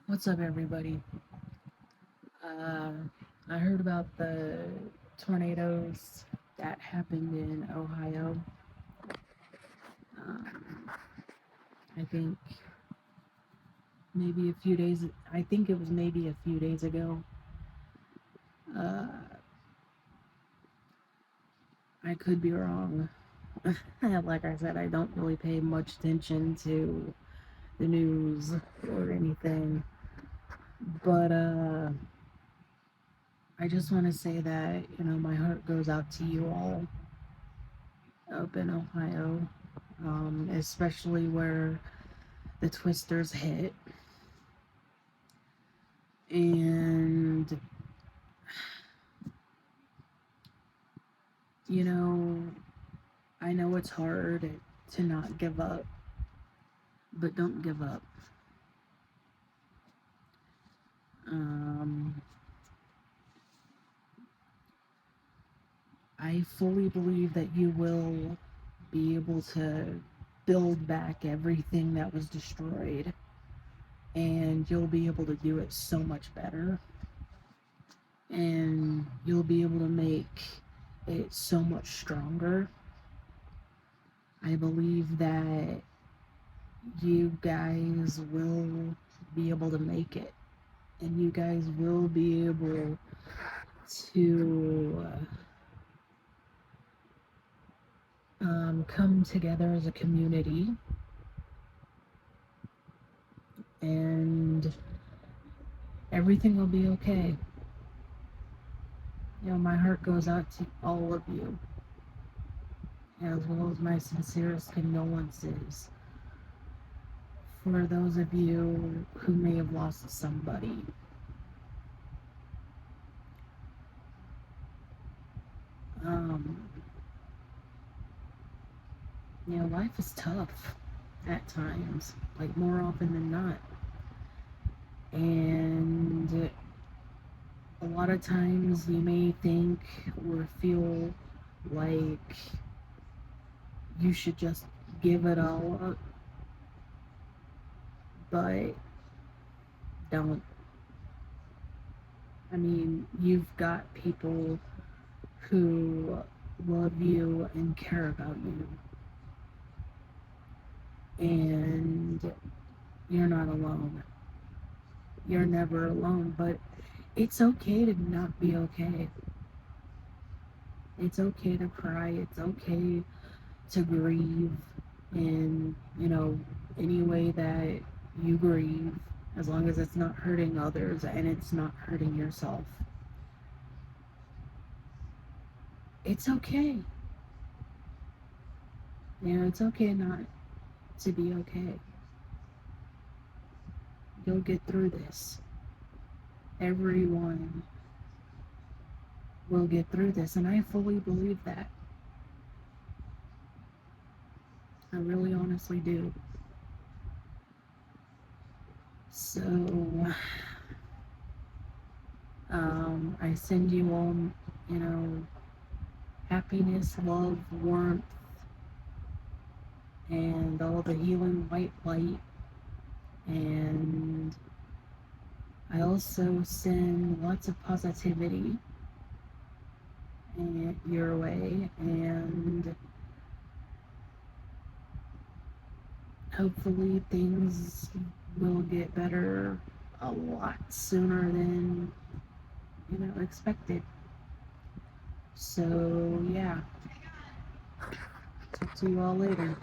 What's up, everybody? Uh, I heard about the tornadoes that happened in Ohio. Um, I think maybe a few days. I think it was maybe a few days ago. Uh, I could be wrong. Like I said, I don't really pay much attention to the news or anything. But I just want to say that my heart goes out to you all up in Ohio, especially where the twisters hit. And, you know, I know it's hard to not give up, but don't give up. Um, I fully believe that you will be able to build back everything that was destroyed, and you'll be able to do it so much better, and you'll be able to make it so much stronger. I believe that you guys will be able to make it, and you guys will be able to come together as a community, and everything will be okay. My heart goes out to all of you, as well as my sincerest condolences for those of you who may have lost somebody. Um, Life is tough at times, like more often than not. And a lot of times you may think or feel like you should just give it all up, but don't. I mean, you've got people who love you and care about you, and you're not alone. You're never alone, but it's okay to not be okay. It's okay to cry. It's okay to grieve in, any way that you grieve, as long as it's not hurting others and it's not hurting yourself. It's okay. It's okay not to be okay. You'll get through this. Everyone will get through this, and I fully believe that. I really honestly do. So, I send you all, you know, happiness, love, warmth, and all the healing white light. And I also send lots of positivity your way, and hopefully things will get better a lot sooner than expected. So yeah, talk to you all later.